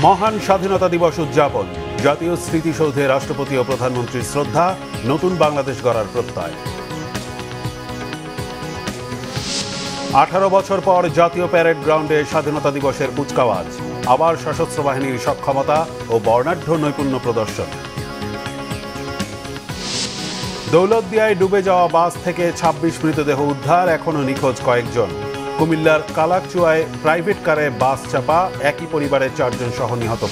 মহান স্বাধীনতা দিবস উদযাপন, জাতীয় স্মৃতিসৌধে রাষ্ট্রপতি ও প্রধানমন্ত্রীর শ্রদ্ধা, নতুন বাংলাদেশ গড়ার প্রত্যয়। 18 বছর পর জাতীয় প্যারেড গ্রাউন্ডে স্বাধীনতা দিবসের কুচকাওয়াজ, আবার সশস্ত্র বাহিনীর সক্ষমতা ও বর্ণাঢ্য নৈপুণ্য প্রদর্শন। দৌলতদিয়ায় ডুবে যাওয়া বাস থেকে 26 মৃতদেহ উদ্ধার, এখনো নিখোঁজ কয়েকজন। কুমিল্লার কালাকচুয়ায় প্রাইভেট কারে বাস চাপা, একই পরিবারের 4 জন সহ নিহত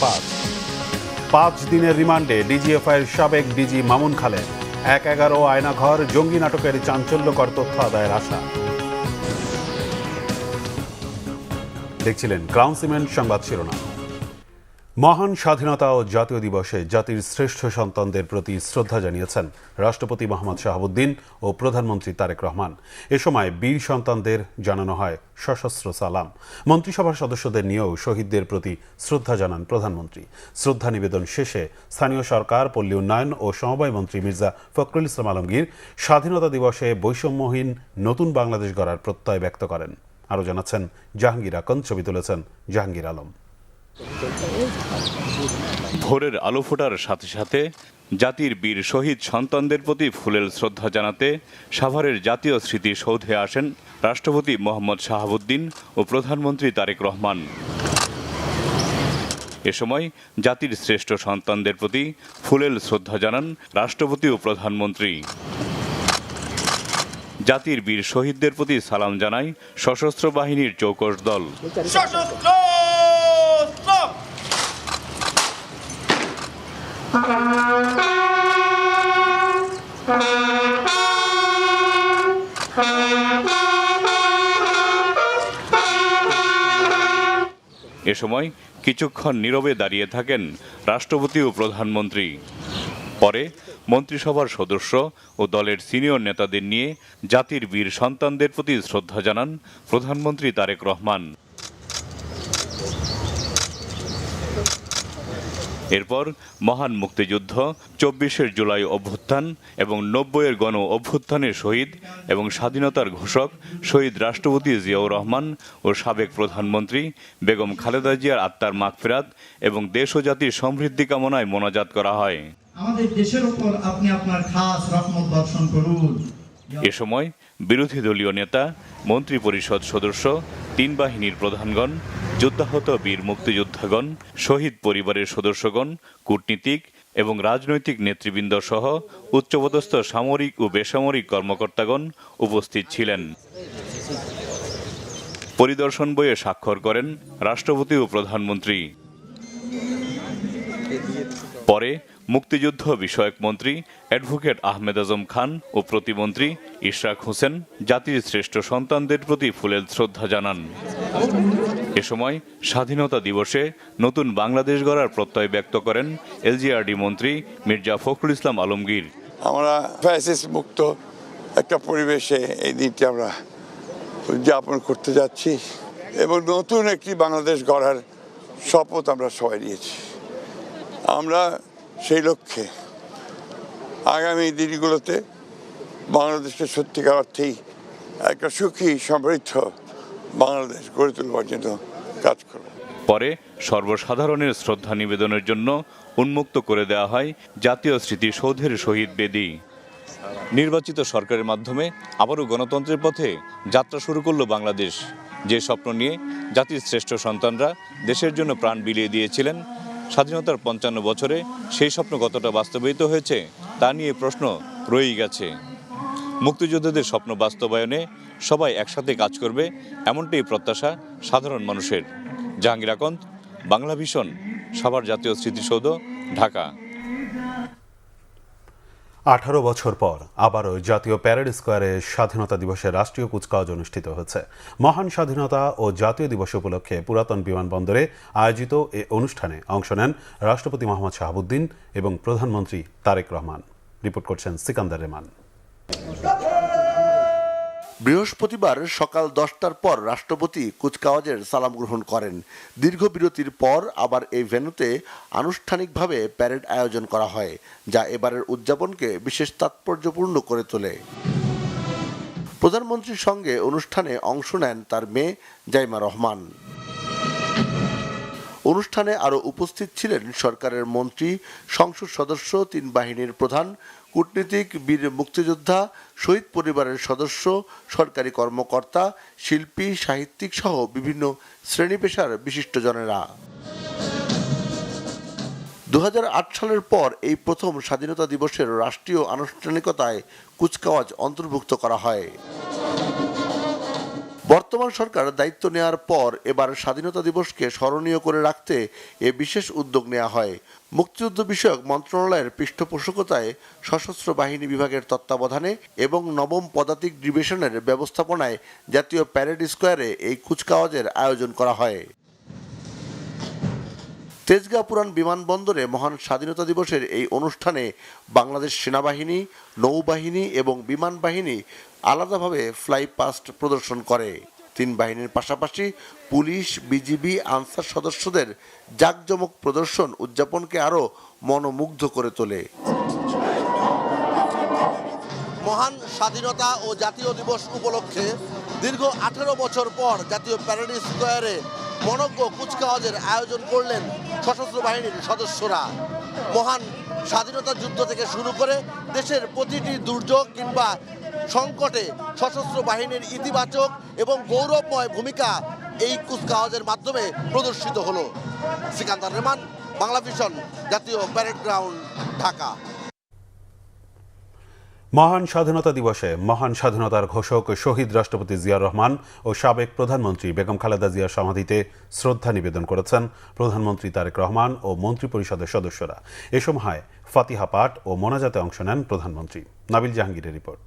5 দিনের রিমান্ডে ডিজিএফআইয়ের সাবেক ডিজি মামুন খালেদ। 1-11 আয়নাঘর জঙ্গি নাটকের চাঞ্চল্যকর তথ্য আদায়ের আশা। দেখছিলেন ক্রাউন সিমেন্ট সংবাদ শিরোনাম। মহান স্বাধীনতা ও জাতীয় দিবসে জাতির শ্রেষ্ঠ সন্তানদের প্রতি শ্রদ্ধা জানিয়েছেন রাষ্ট্রপতি মোহাম্মদ শাহাবুদ্দিন ও প্রধানমন্ত্রী তারেক রহমান। এ সময় বীর সন্তানদের জানানো হয় সশস্ত্র সালাম। মন্ত্রিসভার সদস্যদের নিয়েও শহীদদের প্রতি শ্রদ্ধা জানান প্রধানমন্ত্রী। শ্রদ্ধা নিবেদন শেষে স্থানীয় সরকার, পল্লী উন্নয়ন ও সমবায় মন্ত্রী মির্জা ফখরুল ইসলাম আলমগীর স্বাধীনতা দিবসে বৈষম্যহীন নতুন বাংলাদেশ গড়ার প্রত্যয় ব্যক্ত করেন। আরও জানাচ্ছেন জাহাঙ্গীর আকন, ছবি তুলেছেন জাহাঙ্গীর আলম। ভোরের আলো ফোটার সাথে সাথে জাতির বীর শহীদ সন্তানদের প্রতি ফুলেল শ্রদ্ধা জানাতে সাভারের জাতীয় স্মৃতিসৌধে আসেন রাষ্ট্রপতি মোহাম্মদ শাহাবুদ্দিন ও প্রধানমন্ত্রী তারেক রহমান। এ সময় জাতির শ্রেষ্ঠ সন্তানদের প্রতি ফুলেল শ্রদ্ধা জানান রাষ্ট্রপতি ও প্রধানমন্ত্রী। জাতির বীর শহীদদের প্রতি সালাম জানায় সশস্ত্র বাহিনীর চৌকস দল। এ সময় কিছুক্ষণ নীরবে দাঁড়িয়ে থাকেন রাষ্ট্রপতি ও প্রধানমন্ত্রী। পরে মন্ত্রিসভার সদস্য ও দলের সিনিয়র নেতাদের নিয়ে জাতির বীর সন্তানদের প্রতি শ্রদ্ধা জানান প্রধানমন্ত্রী তারেক রহমান। এরপর মহান মুক্তিযুদ্ধ, 24 জুলাই অভ্যুত্থান এবং 90-এর গণ অভ্যুত্থানের শহীদ এবং স্বাধীনতার ঘোষক শহীদ রাষ্ট্রপতি জিয়াউর রহমান ও সাবেক প্রধানমন্ত্রী বেগম খালেদা জিয়ার আত্মার মাগফিরাত এবং দেশ ও জাতির সমৃদ্ধি কামনায় মোনাজাত করা হয়। আমাদের দেশের উপর আপনি আপনার খাস রহমত বর্ষণ করুন। এ সময় বিরোধী দলীয় নেতা, মন্ত্রী পরিষদ সদস্য, 3 বাহিনীর প্রধানগণ, যুদ্ধাহত বীর মুক্তিযোদ্ধাগণ, শহীদ পরিবারের সদস্যগণ, কূটনীতিক এবং রাজনৈতিক নেতৃবৃন্দ সহ উচ্চপদস্থ সামরিক ও বেসামরিক কর্মকর্তাগণ উপস্থিত ছিলেন। পরিদর্শন বইয়ে স্বাক্ষর করেন রাষ্ট্রপতি ও প্রধানমন্ত্রী। পরে মুক্তিযুদ্ধ বিষয়ক মন্ত্রী অ্যাডভোকেট আহমেদ আজম খান ও প্রতিমন্ত্রী ইশরাক হোসেন জাতির শ্রেষ্ঠ সন্তানদের প্রতি ফুলেল শ্রদ্ধা জানান। এ সময় স্বাধীনতা দিবসে নতুন বাংলাদেশ গড়ার প্রত্যয় ব্যক্ত করেন এলজিআরডি মন্ত্রী মির্জা ফখরুল ইসলাম আলমগীর। আমরা ফ্যাসিস্ট মুক্ত একটা পরিবেশে এই দিনটি আমরা উদযাপন করতে যাচ্ছি এবং নতুন একটি বাংলাদেশ গড়ার শপথ আমরা সবাই নিয়েছি। আমরা সেই লক্ষ্যে আগামী দিনগুলোতে বাংলাদেশকে সত্যিকার অর্থেই একটা সুখী সমৃদ্ধ বাংলাদেশ গড়ে তোলবার জন্য কাজ করব। পরে সর্বসাধারণের শ্রদ্ধা নিবেদনের জন্য উন্মুক্ত করে দেওয়া হয় জাতীয় স্মৃতিসৌধের শহীদ বেদি। নির্বাচিত সরকারের মাধ্যমে আবারও গণতন্ত্রের পথে যাত্রা শুরু করল বাংলাদেশ। যে স্বপ্ন নিয়ে জাতির শ্রেষ্ঠ সন্তানরা দেশের জন্য প্রাণ বিলিয়ে দিয়েছিলেন, স্বাধীনতার 55 বছরে সেই স্বপ্ন কতটা বাস্তবায়িত হয়েছে তা নিয়ে প্রশ্ন রয়েই গেছে। মুক্তিযোদ্ধাদের স্বপ্ন বাস্তবায়নে সবাই একসাথে কাজ করবে, এমনটাই প্রত্যাশা সাধারণ মানুষের। জাহাঙ্গীর আকন্দ, বাংলা ভিশন, সাভার জাতীয় স্মৃতিসৌধ, ঢাকা। 18 বছর পর আবারও জাতীয় প্যারেড স্কোয়ারে স্বাধীনতা দিবসের রাষ্ট্রীয় কুচকাওয়াজ অনুষ্ঠিত হচ্ছে। মহান স্বাধীনতা ও জাতীয় দিবস উপলক্ষে পুরাতন বিমানবন্দরে আয়োজিত এ অনুষ্ঠানে অংশ নেন রাষ্ট্রপতি মোহাম্মদ শাহাবুদ্দিন এবং প্রধানমন্ত্রী তারেক রহমান। রিপোর্ট করছেন সিকান্দার রেমান। বৃহস্পতিবার সকাল 10টার পর রাষ্ট্রপতি কুচকাওয়াজের সালাম গ্রহণ করেন। দীর্ঘ বিরতির পর আবার এই ভেন্যুতে আনুষ্ঠানিকভাবে প্যারেড আয়োজন করা হয়, যা এবারের উদযাপনকে বিশেষ তাৎপর্যপূর্ণ করে তোলে। প্রধানমন্ত্রীর সঙ্গে অনুষ্ঠানে অংশ নেন তার মেয়ে জাইমা রহমান। অনুষ্ঠানে আরও উপস্থিত ছিলেন সরকারের মন্ত্রী, সংসদ সদস্য, 3 বাহিনীর প্রধান, কূটনীতিক, বীর মুক্তিযোদ্ধা, শহীদ পরিবারের সদস্য, সরকারি কর্মকর্তা, শিল্পী, সাহিত্যিক সহ বিভিন্ন শ্রেণী পেশার বিশিষ্টজনেরা। 2008 সালের পর এই প্রথম স্বাধীনতা দিবসের রাষ্ট্রীয় আনুষ্ঠানিকতায় কুচকাওয়াজ অন্তর্ভুক্ত করা হয়। বর্তমান সরকার দায়িত্ব নেওয়ার পর এবার স্বাধীনতা দিবসকে স্মরণীয় করে রাখতে এ বিশেষ উদ্যোগ নেওয়া হয়। মুক্তিযুদ্ধ বিষয়ক মন্ত্রণালয়ের পৃষ্ঠপোষকতায় সশস্ত্র বাহিনী বিভাগের তত্ত্বাবধানে এবং 9ম পদাতিক ডিভিশনের ব্যবস্থাপনায় জাতীয় প্যারেড স্কোয়ারে এই কুচকাওয়াজের আয়োজন করা হয়। তেজগাঁ পুরান বিমানবন্দরে মহান স্বাধীনতা দিবসের এই অনুষ্ঠানে বাংলাদেশ সেনাবাহিনী, নৌবাহিনী এবং বিমান বাহিনী আলাদাভাবে ফ্লাই পাস্ট প্রদর্শন করে। 3 বাহিনীর পাশাপাশি পুলিশ, বিজিবি, আনসার সদস্যদের জাঁকজমক প্রদর্শন উদযাপনকে আরও মনোমুগ্ধ করে তোলে। মহান স্বাধীনতা ও জাতীয় দিবস উপলক্ষে দীর্ঘ 18 বছর পর জাতীয় প্যারেড স্কোয়ারে মনোজ্ঞ কুচকাওয়াজের আয়োজন করলেন সশস্ত্র বাহিনীর সদস্যরা। মহান স্বাধীনতা যুদ্ধ থেকে শুরু করে দেশের প্রতিটি দুর্যোগ কিংবা সংকটে সশস্ত্র বাহিনীর ইতিবাচক এবং গৌরবময় ভূমিকা এই কুচকাওয়াজের মাধ্যমে প্রদর্শিত হলো। সিকান্দার রহমান, বাংলা ভিশন, জাতীয় প্যারেড গ্রাউন্ড, ঢাকা। মহান স্বাধীনতা দিবসে মহান স্বাধীনতার ঘোষক শহীদ রাষ্ট্রপতি জিয়াউর রহমান ও সাবেক প্রধানমন্ত্রী বেগম খালেদা জিয়ার সমাধিতে শ্রদ্ধা নিবেদন করেছেন প্রধানমন্ত্রী তারেক রহমান ও মন্ত্রিপরিষদের সদস্যরা। এ সময় ফাতিহা পাঠ ও মোনাজাতে অংশ নেন প্রধানমন্ত্রী। নাবিল জাহাঙ্গীরের রিপোর্ট।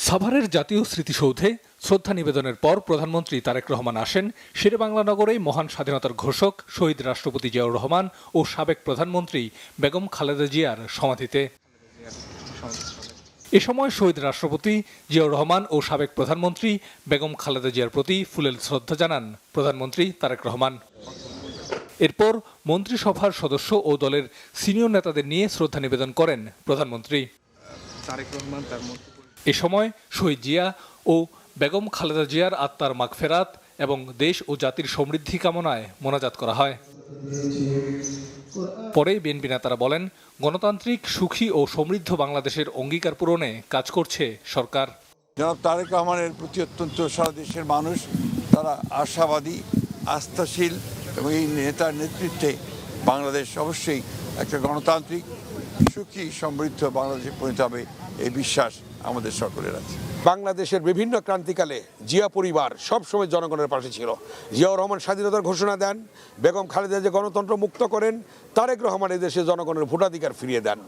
সাভারের জাতীয় স্মৃতিসৌধে শ্রদ্ধা নিবেদনের পর প্রধানমন্ত্রী তারেক রহমান আসেন শেরেবাংলা নগরে মহান স্বাধীনতার ঘোষক শহীদ রাষ্ট্রপতি জিয়াউর রহমান ও সাবেক প্রধানমন্ত্রী বেগম খালেদা জিয়ার সমাধিতে। এ সময় শহীদ রাষ্ট্রপতি জিয়াউর রহমান ও সাবেক প্রধানমন্ত্রী বেগম খালেদা জিয়ার প্রতি ফুলেল শ্রদ্ধা জানান প্রধানমন্ত্রী তারেক রহমান। এরপর মন্ত্রিসভার সদস্য ও দলের সিনিয়র নেতাদের নিয়ে শ্রদ্ধা নিবেদন করেন প্রধানমন্ত্রী। এ সময় শহীদ জিয়া ও বেগম খালেদা জিয়ার আত্মার মাগফেরাত এবং দেশ ও জাতির সমৃদ্ধি কামনায় মোনাজাত করা হয়। পরে বিএনপি নেতারা বলেন, গণতান্ত্রিক, সুখী ও সমৃদ্ধ বাংলাদেশের অঙ্গীকার পূরণে কাজ করছে সরকার। জনাব তারেক রহমানের প্রতি অত্যন্ত সারা দেশের মানুষ তারা আশাবাদী, আস্থাশীল এবং এই নেতার নেতৃত্বে বাংলাদেশ অবশ্যই একটা গণতান্ত্রিক, সুখী, সমৃদ্ধ বাংলাদেশে পরিণত হবে এই বিশ্বাস আমাদের সকলের আছে। বাংলাদেশের বিভিন্ন ক্রান্তিকালে জিয়া পরিবার সবসময় জনগণের পাশে ছিল। জিয়াউর রহমান স্বাধীনতার ঘোষণা দেন, বেগম খালেদা যে গণতন্ত্র মুক্ত করেন, তারেক রহমান এদেশে জনগণের ভোটাধিকার ফিরিয়ে দেন।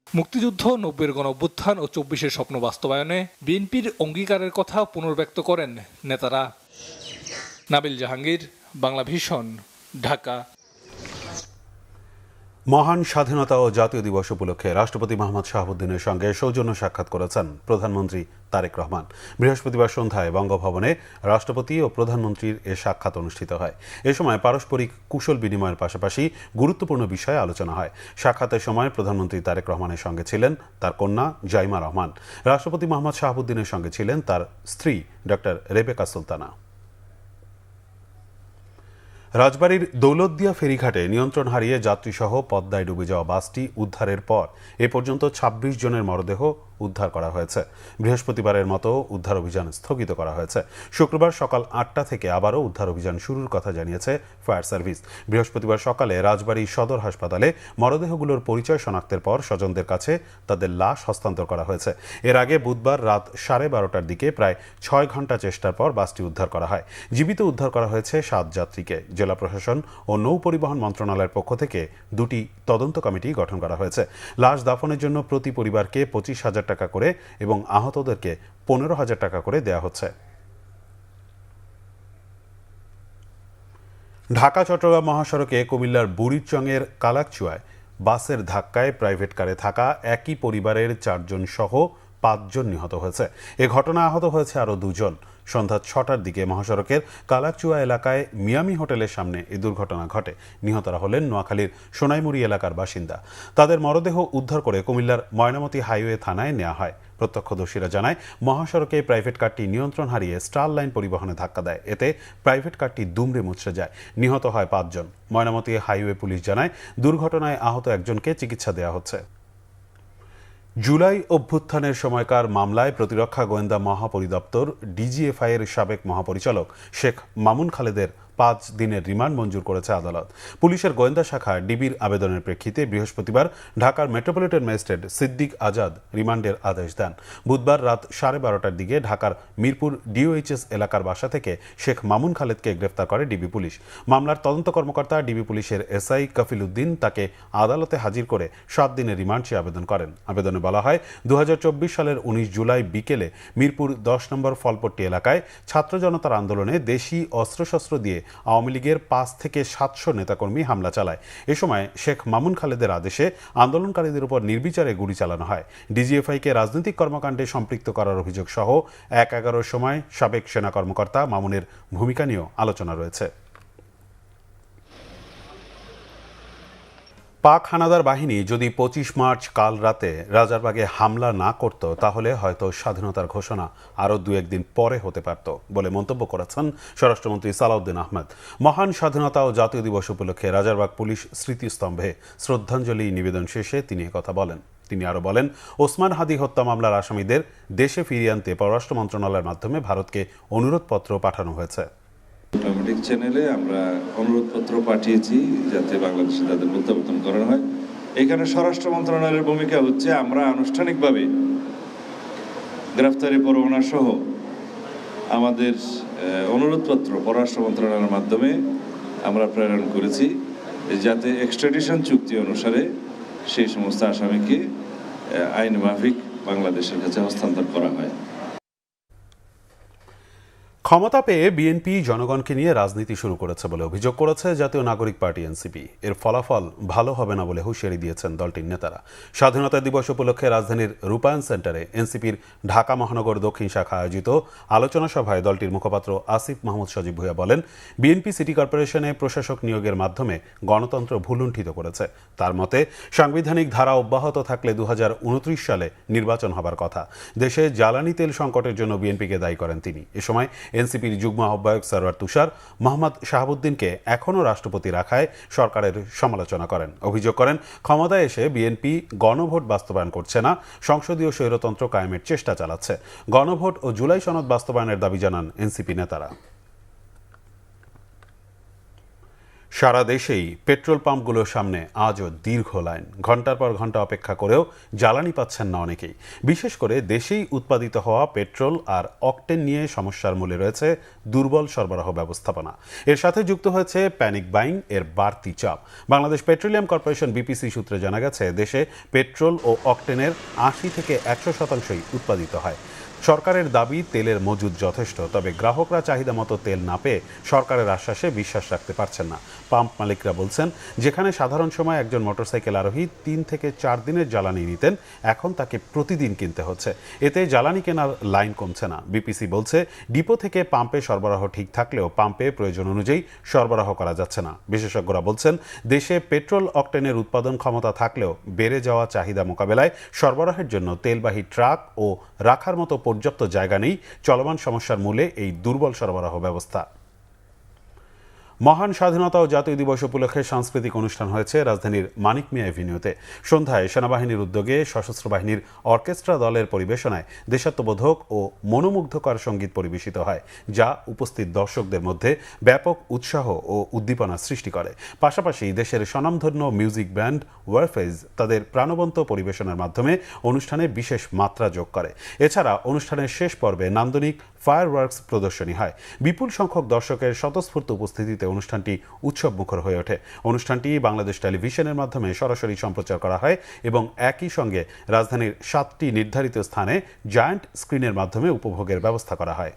মুক্তিযুদ্ধ, 90-এর গণঅভ্যুত্থান ও 24-এর স্বপ্ন বাস্তবায়নে বিএনপির অঙ্গীকারের কথা পুনর্ব্যক্ত করেন নেতারা। নাবিল জাহাঙ্গীর, বাংলা ভিশন, ঢাকা। মহান স্বাধীনতা ও জাতীয় দিবস উপলক্ষে রাষ্ট্রপতি মোহাম্মদ শাহাবুদ্দিনের সঙ্গে সৌজন্য সাক্ষাৎ করেছেন প্রধানমন্ত্রী তারেক রহমান। বৃহস্পতিবার সন্ধ্যায় বঙ্গভবনে রাষ্ট্রপতি ও প্রধানমন্ত্রীর এ সাক্ষাৎ অনুষ্ঠিত হয়। এ সময় পারস্পরিক কুশল বিনিময়ের পাশাপাশি গুরুত্বপূর্ণ বিষয়ে আলোচনা হয়। সাক্ষাতের সময় প্রধানমন্ত্রী তারেক রহমানের সঙ্গে ছিলেন তার কন্যা জাইমা রহমান। রাষ্ট্রপতি মোহাম্মদ শাহাবুদ্দিনের সঙ্গে ছিলেন তার স্ত্রী ডক্টর রেবেকা সুলতানা। রাজবাড়ীর দৌলতদিয়া ফেরিঘাটে নিয়ন্ত্রণ হারিয়ে যাত্রীসহ পদ্মায় ডুবে যাওয়া বাসটি উদ্ধারের পর এ পর্যন্ত ২৬ জনের মরদেহ উদ্ধার করা হয়েছে। বৃহস্পতিবারের মতো উদ্ধার অভিযান স্থগিত করা হয়েছে। শুক্রবার সকাল ৮টা থেকে আবারও উদ্ধার অভিযান শুরুর কথা জানিয়েছে ফায়ার সার্ভিস। বৃহস্পতিবার সকালে রাজবাড়ী সদর হাসপাতালে মরদেহগুলোর পরিচয় শনাক্তের পর স্বজনদের কাছে তাদের লাশ হস্তান্তর করা হয়েছে। এর আগে বুধবার রাত 12:30টার দিকে প্রায় ৬ ঘন্টা চেষ্টার পর বাসটি উদ্ধার করা হয়। জীবিত উদ্ধার করা হয়েছে ৭ যাত্রীকে। জেলা প্রশাসন ও নৌ পরিবহন মন্ত্রণালয়ের পক্ষ থেকে 2টি তদন্ত কমিটি গঠন করা হয়েছে। লাশ দাফনের জন্য প্রতি পরিবারকে 25,000 টাকা করে এবং আহতদেরকে 15,000 টাকা করে দেয়া হচ্ছে। ঢাকা চট্টগ্রাম মহাসড়কে কুমিল্লার বুড়িচংয়ের কালাকচুয়ায় বাসের ধাক্কায় প্রাইভেট কারে থাকা একই পরিবারের 4 জন সহ 5 জন নিহত হয়েছে। এ ঘটনায় আহত হয়েছে আরও 2 জন। সন্ধ্যা 6টার দিকে মহাসড়কের কালাকচুয়া এলাকায় মিয়ামি হোটেলের সামনে এই দুর্ঘটনা ঘটে। নিহতরা হলেন নোয়াখালীর সোনাইমুড়ি এলাকার বাসিন্দা। তাদের মরদেহ উদ্ধার করে কুমিল্লার ময়নামতি হাইওয়ে থানায় নেওয়া হয়। প্রত্যক্ষদর্শীরা জানায়, মহাসড়কে প্রাইভেট কারটি নিয়ন্ত্রণ হারিয়ে স্টার লাইন পরিবহনে ধাক্কা দেয়। এতে প্রাইভেট কারটি দুমড়ে মুচড়ে যায়। নিহত হয় 5 জন। ময়নামতি হাইওয়ে পুলিশ জানায়, দুর্ঘটনায় আহত একজনকে চিকিৎসা দেওয়া হচ্ছে। জুলাই অভ্যুত্থানের সময়কার মামলায় প্রতিরক্ষা গোয়েন্দা মহাপরিদপ্তর ডিজিএফআই এর সাবেক মহাপরিচালক শেখ মামুন খালেদের 5 দিনের রিমান্ড মঞ্জুর করেছে আদালত। পুলিশের গোয়েন্দা শাখা ডিবির আবেদনের প্রেক্ষিতে বৃহস্পতিবার ঢাকার মেট্রোপলিটন ম্যাজিস্ট্রেট সিদ্দিক আজাদ রিমান্ডের আদেশ দেন। বুধবার রাত 12:30টার দিকে ঢাকার মিরপুর ডিওএইচএস এলাকার বাসা থেকে শেখ মামুন খালেদকে গ্রেফতার করে ডিবি পুলিশ। মামলার তদন্ত কর্মকর্তা ডিবি পুলিশের এসআই কফিল উদ্দিন তাকে আদালতে হাজির করে 7 দিনের রিমান্ড চেয়ে আবেদন করেন। আবেদনে বলা হয়, 2024 সালের 19 জুলাই বিকেলে মিরপুর 10 নম্বর ফলপট্টি এলাকায় ছাত্র জনতার আন্দোলনে দেশি অস্ত্রশস্ত্র দিয়ে আওয়ামী লীগের 5 থেকে 700 নেতাকর্মী হামলা চালায়। এ সময় শেখ মামুন খালেদের আদেশে আন্দোলনকারীদের উপর নির্বিচারে গুলি চালানো হয়। ডিজিএফআইকে রাজনৈতিক কর্মকাণ্ডে সম্পৃক্ত করার অভিযোগ সহ 1-11 সময় সাবেক সেনা কর্মকর্তা মামুনের ভূমিকা নিয়েও আলোচনা রয়েছে। পাক হানাদার বাহিনী যদি 25 মার্চ কাল রাতে রাজারবাগে হামলা না করত, তাহলে হয়তো স্বাধীনতার ঘোষণা আরও 2-1 দিন পরে হতে পারত বলে মন্তব্য করেছেন স্বরাষ্ট্রমন্ত্রী সালাউদ্দিন আহমেদ। মহান স্বাধীনতা ও জাতীয় দিবস উপলক্ষে রাজারবাগ পুলিশ স্মৃতিস্তম্ভে শ্রদ্ধাঞ্জলি নিবেদন শেষে তিনি একথা বলেন। তিনি আরও বলেন, ওসমান হাদি হত্যা মামলার আসামিদের দেশে ফিরিয়ে আনতে পররাষ্ট্র মন্ত্রণালয়ের মাধ্যমে ভারতকে অনুরোধপত্র পাঠানো হয়েছে। অটোমেটিক চ্যানেলে আমরা অনুরোধপত্র পাঠিয়েছি যাতে বাংলাদেশে তাদের প্রত্যাবর্তন করা হয়। এখানে স্বরাষ্ট্র মন্ত্রণালয়ের ভূমিকা হচ্ছে, আমরা আনুষ্ঠানিকভাবে গ্রেফতারি পরোয়ানা সহ আমাদের অনুরোধপত্র পররাষ্ট্র মন্ত্রণালয়ের মাধ্যমে আমরা প্রেরণ করেছি, যাতে এক্সট্রাডিশন চুক্তি অনুসারে সেই সমস্ত আসামিকে আইন মাফিক বাংলাদেশের কাছে হস্তান্তর করা হয়। ক্ষমতা পেয়ে বিএনপি জনগণকে নিয়ে রাজনীতি শুরু করেছে বলে অভিযোগ করেছে জাতীয় নাগরিক পার্টি এনসিপি। এর ফলাফল ভালো হবে না বলে হুঁশিয়ারি দিয়েছেন দলটির নেতারা। স্বাধীনতা দিবস উপলক্ষে রাজধানীর রূপায়ণ সেন্টারে এনসিপির ঢাকা মহানগর দক্ষিণ শাখা আয়োজিত আলোচনা সভায় দলটির মুখপাত্র আসিফ মাহমুদ সজীব ভূঁইয়া বলেন, বিএনপি সিটি কর্পোরেশনে প্রশাসক নিয়োগের মাধ্যমে গণতন্ত্র ভুলুণ্ঠিত করেছে। তার মতে, সাংবিধানিক ধারা অব্যাহত থাকলে 2029 সালে নির্বাচন হবার কথা। দেশে জ্বালানি তেল সংকটের জন্য বিএনপিকে দায়ী করেন তিনি। এ সময় এনসিপির যুগ্ম আহ্বায়ক সরওয়ার তুষার মোহাম্মদ শাহাবুদ্দিনকে এখনও রাষ্ট্রপতি রাখায় সরকারের সমালোচনা করেন। অভিযোগ করেন, ক্ষমতায় এসে বিএনপি গণভোট বাস্তবায়ন করছে না, সংসদীয় স্বৈরতন্ত্র কায়েমের চেষ্টা চালাচ্ছে। গণভোট ও জুলাই সনদ বাস্তবায়নের দাবি জানান এনসিপি নেতারা। সারা দেশেই পেট্রোল পাম্পগুলোর সামনে আজও দীর্ঘ লাইন। ঘন্টার পর ঘন্টা অপেক্ষা করেও জ্বালানি পাচ্ছেন না অনেকেই। বিশেষ করে দেশেই উৎপাদিত হওয়া পেট্রোল আর অকটেন নিয়ে সমস্যার মূলে রয়েছে দুর্বল সরবরাহ ব্যবস্থাপনা। এর সাথে যুক্ত হয়েছে প্যানিক বাইং এর বাড়তি চাপ। বাংলাদেশ পেট্রোলিয়াম কর্পোরেশন বিপিসি সূত্রে জানা গেছে, দেশে পেট্রোল ও অকটেনের 80 থেকে 100% উৎপাদিত হয়। সরকারের দাবি তেলের মজুদ যথেষ্ট, তবে গ্রাহকরা চাহিদা মতো তেল না পেয়ে সরকারের আশ্বাসে বিশ্বাস রাখতে পারছেন না। পাম্প মালিকরা বলছেন, যেখানে সাধারণ সময় একজন মোটরসাইকেল আরোহী 3 থেকে 4 দিনের জ্বালানি নিতেন, এখন তাকে প্রতিদিন কিনতে হচ্ছে। এতে জ্বালানি কেনার লাইন কমছে না। বিপিসি বলছে, ডিপো থেকে পাম্পে সরবরাহ ঠিক থাকলেও পাম্পে প্রয়োজন অনুযায়ী সরবরাহ করা যাচ্ছে না। বিশেষজ্ঞরা বলছেন, দেশে পেট্রোল অকটেনের উৎপাদন ক্ষমতা থাকলেও বেড়ে যাওয়া চাহিদা মোকাবেলায় সরবরাহের জন্য তেলবাহী ট্রাক ও রাখার মতো পর্যাপ্ত জায়গা নেই। চলমান সমস্যার মূলে এই দুর্বল সরবরাহ ব্যবস্থা। মহান স্বাধীনতা ও জাতীয় দিবস উপলক্ষে সাংস্কৃতিক অনুষ্ঠান হয়েছে রাজধানীর মানিক মিয়া এভিনিউতে। সন্ধ্যায় সেনাবাহিনীর উদ্যোগে সশস্ত্র বাহিনীর অর্কেস্ট্রা দলের পরিবেশনায় দেশাত্মবোধক ও মনোমুগ্ধকর সঙ্গীত পরিবেশিত হয়, যা উপস্থিত দর্শকদের মধ্যে ব্যাপক উৎসাহ ও উদ্দীপনা সৃষ্টি করে। পাশাপাশি দেশের স্বনামধন্য মিউজিক ব্যান্ড ওয়ারফেজ তাদের প্রাণবন্ত পরিবেশনার মাধ্যমে অনুষ্ঠানে বিশেষ মাত্রা যোগ করে। এছাড়া অনুষ্ঠানের শেষ পর্বে নান্দনিক ফায়ারওয়ার্কস প্রদর্শনী হয়। বিপুল সংখ্যক দর্শকের স্বতঃস্ফূর্ত উপস্থিতিতে অনুষ্ঠানটি উৎসব মুখর হয়ে ওঠে। অনুষ্ঠানটি বাংলাদেশ টেলিভিশনের মাধ্যমে সরাসরি সম্প্রচার করা হয় এবং একই সঙ্গে রাজধানীর 7টি নির্ধারিত স্থানে জায়ান্ট স্ক্রিনের মাধ্যমে উপভোগের ব্যবস্থা করা হয়।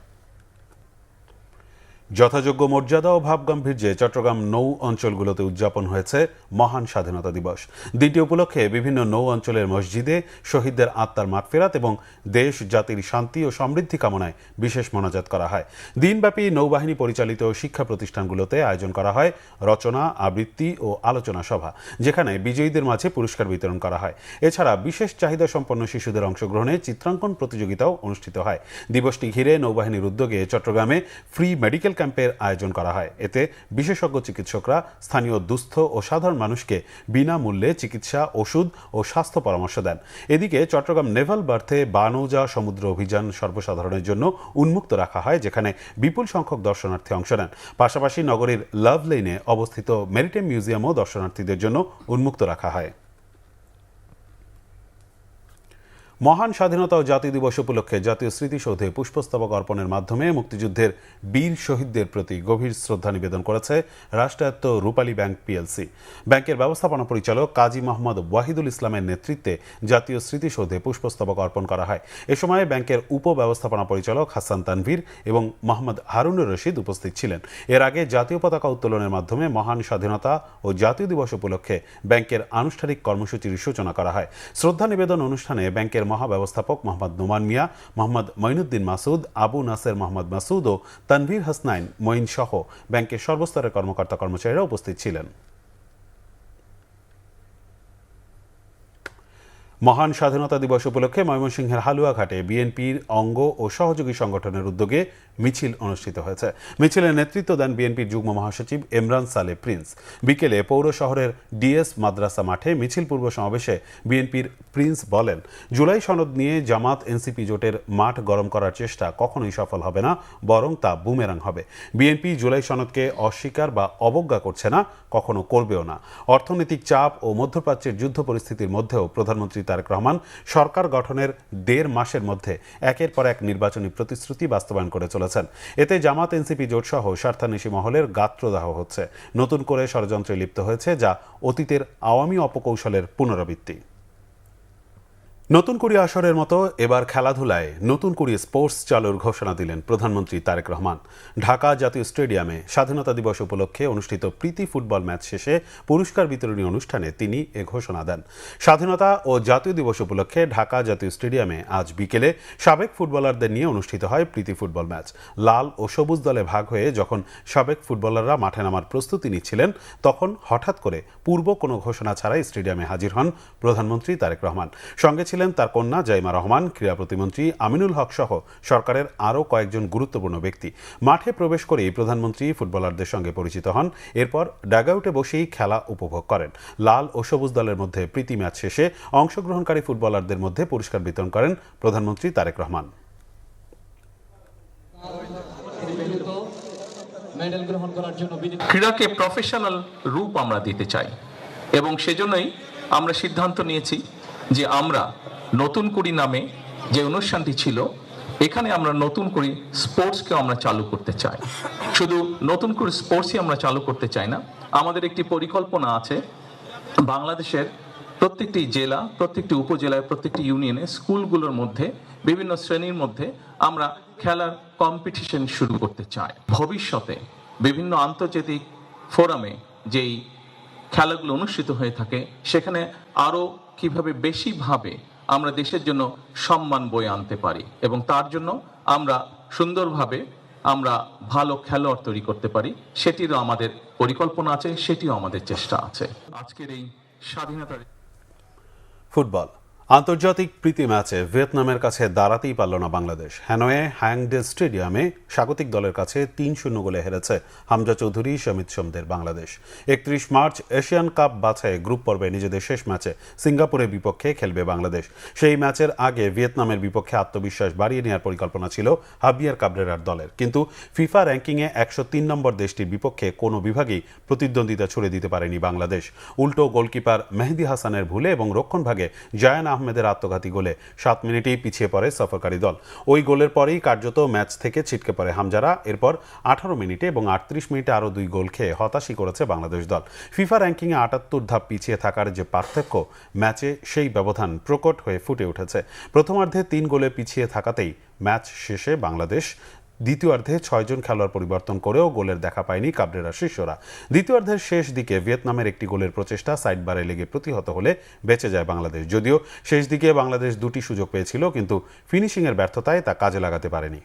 যথাযোগ্য মর্যাদা ও ভাবগাম্ভীর্যে চট্টগ্রাম নৌ অঞ্চলগুলোতে উদযাপন হয়েছে মহান স্বাধীনতা দিবস। দিনটি উপলক্ষে বিভিন্ন নৌ অঞ্চলের মসজিদে শহীদদের আত্মার মাগফিরাত এবং দেশ জাতির শান্তি ও সমৃদ্ধি কামনায় বিশেষ মোনাজাত করা হয়। দিনব্যাপী নৌবাহিনী পরিচালিত শিক্ষা প্রতিষ্ঠানগুলোতে আয়োজন করা হয় রচনা, আবৃত্তি ও আলোচনা সভা, যেখানে বিজয়ীদের মাঝে পুরস্কার বিতরণ করা হয়। এছাড়া বিশেষ চাহিদা সম্পন্ন শিশুদের অংশগ্রহণে চিত্রাঙ্কন প্রতিযোগিতাও অনুষ্ঠিত হয়। দিবসটি ঘিরে নৌবাহিনীর উদ্যোগে চট্টগ্রামে ফ্রি মেডিকেল ক্যাম্পের আয়োজন করা হয়। এতে বিশেষজ্ঞ চিকিৎসকরা স্থানীয় দুস্থ ও সাধারণ মানুষকে বিনামূল্যে চিকিৎসা, ওষুধ ও স্বাস্থ্য পরামর্শ দেন। এদিকে চট্টগ্রাম নেভাল বার্থে বানৌজা সমুদ্র অভিযান সর্বসাধারণের জন্য উন্মুক্ত রাখা হয়, যেখানে বিপুল সংখ্যক দর্শনার্থী অংশ নেন। পাশাপাশি নগরীর লাভ লেনে অবস্থিত মেরিটাইম মিউজিয়ামও দর্শনার্থীদের জন্য উন্মুক্ত রাখা হয়। মহান স্বাধীনতা ও জাতীয় দিবস উপলক্ষে জাতীয় স্মৃতিসৌধে পুষ্পস্তবক অর্পণের মাধ্যমে মুক্তিযুদ্ধের বীর শহীদদের প্রতি গভীর শ্রদ্ধা নিবেদন করেছে রাষ্ট্রায়ত্ত রূপালী ব্যাংক পিএলসি। ব্যাংকের ব্যবস্থাপনা পরিচালক কাজী মোহাম্মদ ওয়াহিদুল ইসলামের নেতৃত্বে জাতীয় স্মৃতিসৌধে পুষ্পস্তবক অর্পণ করা হয়। এ সময় ব্যাংকের উপব্যবস্থাপনা পরিচালক হাসান তানভীর এবং মোহাম্মদ হারুনুর রশিদ উপস্থিত ছিলেন। এর আগে জাতীয় পতাকা উত্তোলনের মাধ্যমে মহান স্বাধীনতা ও জাতীয় দিবস উপলক্ষে ব্যাংকের আনুষ্ঠানিক কর্মসূচির সূচনা করা হয়। শ্রদ্ধা নিবেদন অনুষ্ঠানে ব্যাংকের মহাব্যবস্থাপক মোহাম্মদ নোমান মিয়া, মোহাম্মদ মঈনুদ্দিন মাসুদ, আবু নাসের মোহাম্মদ মাসুদ ও তানভীর হাসনাইন মঈন সহ ব্যাংকের সর্বস্তরের কর্মকর্তা কর্মচারীরা উপস্থিত ছিলেন। মহান স্বাধীনতা দিবস উপলক্ষে ময়মনসিংহের হালুয়াঘাটে বিএনপির অঙ্গ ও সহযোগী সংগঠনের উদ্যোগে মিছিল অনুষ্ঠিত হয়েছে। মিছিলের নেতৃত্ব দেন বিএনপির যুগ্ম মহাসচিব এমরান সালে প্রিন্স। বিকেলে পৌর শহরের ডিএস মাদ্রাসা মাঠে মিছিল পূর্ব সমাবেশে বিএনপির প্রিন্স বলেন, জুলাই সনদ নিয়ে জামাত এনসিপি জোটের মাঠ গরম করার চেষ্টা কখনোই সফল হবে না, বরং তা বুমেরাং হবে। বিএনপি জুলাই সনদকে অস্বীকার বা অবজ্ঞা করছে না, কখনো করবেও না। অর্থনৈতিক চাপ ও মধ্যপ্রাচ্যের যুদ্ধ পরিস্থিতির মধ্যেও প্রধানমন্ত্রী তারেক রহমান সরকার গঠনের 1.5 মাসের মধ্যে একের পর এক নির্বাচনী প্রতিশ্রুতি বাস্তবায়ন করে চলেছেন। এতে জামাত এনসিপি জোট সহ স্বার্থান্বেষী মহলের গাত্রদাহ হচ্ছে, নতুন করে ষড়যন্ত্রে লিপ্ত হয়েছে, যা অতীতের আওয়ামী অপকৌশলের পুনরাবৃত্তি। নতুন কুড়ি আসরের মতো এবার খেলাধুলায় নতুন কুড়ি স্পোর্টস চালুর ঘোষণা দিলেন প্রধানমন্ত্রী তারেক রহমান। ঢাকা জাতীয় স্টেডিয়ামে স্বাধীনতা দিবস উপলক্ষে অনুষ্ঠিত প্রীতি ফুটবল ম্যাচ শেষে পুরস্কার বিতরণী অনুষ্ঠানে তিনি এ ঘোষণা দেন। স্বাধীনতা ও জাতীয় দিবস উপলক্ষে ঢাকা জাতীয় স্টেডিয়ামে আজ বিকেলে সাবেক ফুটবলারদের নিয়ে অনুষ্ঠিত হয় প্রীতি ফুটবল ম্যাচ। লাল ও সবুজ দলে ভাগ হয়ে যখন সাবেক ফুটবলাররা মাঠে নামার প্রস্তুতি নিচ্ছিলেন, তখন হঠাৎ করে পূর্ব কোনো ঘোষণা ছাড়াই স্টেডিয়ামে হাজির হন প্রধানমন্ত্রী তারেক রহমান। সঙ্গে ছিলেন তার কন্যা জাইমা রহমান, ক্রীড়া প্রতিমন্ত্রী আমিনুল হক সহ সরকারের আরও কয়েকজন গুরুত্বপূর্ণ ব্যক্তি। মাঠে প্রবেশ করেই প্রধানমন্ত্রী ফুটবলারদের সঙ্গে পরিচিত হন। এরপর ডাগআউটে বসেই খেলা উপভোগ করেন। লাল ও সবুজ দলের মধ্যে প্রীতি ম্যাচ শেষে অংশগ্রহণকারী ফুটবলারদের মধ্যে পুরস্কার বিতরণ করেন প্রধানমন্ত্রী তারেক রহমান। ক্রীড়াকে প্রফেশনাল রূপ আমরা দিতে চাই এবং সেজন্যই আমরা সিদ্ধান্ত নিয়েছি যে আমরা নতুন কুড়ি নামে যে অনুষ্ঠানটি ছিল, এখানে আমরা নতুন করে স্পোর্টসকে আমরা চালু করতে চাই। শুধু নতুন করে স্পোর্টসই আমরা চালু করতে চাই না, আমাদের একটি পরিকল্পনা আছে বাংলাদেশের প্রত্যেকটি জেলা, প্রত্যেকটি উপজেলায়, প্রত্যেকটি ইউনিয়নে, স্কুলগুলোর মধ্যে, বিভিন্ন শ্রেণীর মধ্যে আমরা খেলার কম্পিটিশন শুরু করতে চাই। ভবিষ্যতে বিভিন্ন আন্তর্জাতিক ফোরামে যেই খেলাগুলো অনুষ্ঠিত হয়ে থাকে, সেখানে আরও কিভাবে বেশিভাবে আমরা দেশের জন্য সম্মান বয়ে আনতে পারি এবং তার জন্য আমরা সুন্দরভাবে আমরা ভালো খেলোয়াড় তৈরি করতে পারি, সেটিরও আমাদের পরিকল্পনা আছে, সেটিও আমাদের চেষ্টা আছে। আজকের এই স্বাধীনতার ফুটবল আন্তর্জাতিক প্রীতি ম্যাচে ভিয়েতনামের কাছে দাঁড়াতেই পারল না বাংলাদেশ। হ্যানয়ে হ্যাংডে স্টেডিয়ামে স্বাগতিক দলের কাছে 3-0 গোলে হেরেছে হামজা চৌধুরী, সমিত সোমদের বাংলাদেশ। 31 মার্চ এশিয়ান কাপ বাছাই গ্রুপ পর্বে নিজেদের শেষ ম্যাচে সিঙ্গাপুরের বিপক্ষে খেলবে বাংলাদেশ। সেই ম্যাচের আগে ভিয়েতনামের বিপক্ষে আত্মবিশ্বাস বাড়িয়ে নেওয়ার পরিকল্পনা ছিল হাবিয়ার কাবরেরার দলের, কিন্তু ফিফা র্যাঙ্কিংয়ে 103 নম্বর দেশটির বিপক্ষে কোনো বিভাগেই প্রতিদ্বন্দ্বিতা ছুড়ে দিতে পারেনি বাংলাদেশ। উল্টো গোলকিপার মেহেদি হাসানের ভুলে এবং রক্ষণভাগে জায়ান আহমেদের আত্মঘাতী গোলে 7 মিনিটেই পিছিয়ে পড়ে সফরকারী দল। ওই গোলের পরেই কার্যত ম্যাচ থেকে ছিটকে পড়ে হামজারা। এরপর 18 মিনিটে এবং 38 মিনিটে আরও 2 গোল খেয়ে হতাশই করেছে বাংলাদেশ দল। ফিফা র্যাঙ্কিংয়ে 78 ধাপ পিছিয়ে থাকার যে পার্থক্য, ম্যাচে সেই ব্যবধান প্রকট হয়ে ফুটে উঠেছে। প্রথমার্ধে 3 গোলে পিছিয়ে থাকাতেই ম্যাচ শেষে বাংলাদেশ দ্বিতীয়ার্ধে 6 জন খেলোয়াড় পরিবর্তন করেও গোলের দেখা পায়নি কাবরেরার শিষ্যরা। দ্বিতীয়ার্ধের শেষ দিকে ভিয়েতনামের একটি গোলের প্রচেষ্টা সাইডবারে লেগে প্রতিহত হলে বেঁচে যায় বাংলাদেশ। যদিও শেষ দিকে বাংলাদেশ 2টি সুযোগ পেয়েছিল, কিন্তু ফিনিশিংয়ের ব্যর্থতায় তা কাজে লাগাতে পারেনি।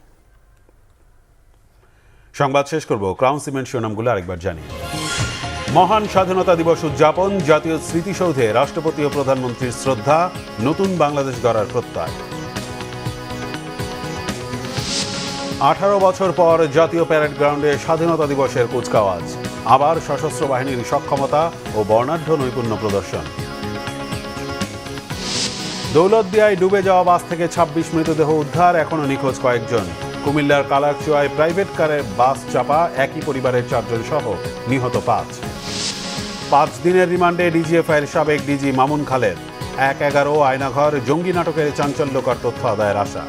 সংবাদ শেষ করব ক্রাউন সিমেন্ট শিরোনামগুলো আরেকবার জানিয়ে। মহান স্বাধীনতা দিবস উদযাপন, জাতীয় স্মৃতিসৌধে রাষ্ট্রপতি ও প্রধানমন্ত্রীর শ্রদ্ধা, নতুন বাংলাদেশ গড়ার প্রত্যয়। 18 বছর পর জাতীয় প্যারেড গ্রাউন্ডে স্বাধীনতা দিবসের কুচকাওয়াজ, আবার সশস্ত্র বাহিনীর সক্ষমতা ও বর্ণাঢ্য নৈপুণ্য প্রদর্শন। দৌলতদিয়ায় ডুবে যাওয়া বাস থেকে 26 মৃতদেহ উদ্ধার, এখনো নিখোঁজ কয়েকজন। কুমিল্লার কালাকচুয়ায় প্রাইভেট কারে বাস চাপা, একই পরিবারের 4 জন সহ নিহত 5 দিনের রিমান্ডে ডিজিএফআইয়ের সাবেক ডিজি মামুন খালেদ। 1-11 আয়নাঘর জঙ্গি নাটকের চাঞ্চল্যকর তথ্য আদায়ের আশা।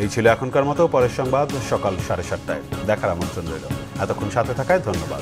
এই ছিল এখনকার মতো। পরের সংবাদ সকাল 7:30টায়। দেখার আমন্ত্রণ রইল। এতক্ষণ সাথে থাকায় ধন্যবাদ।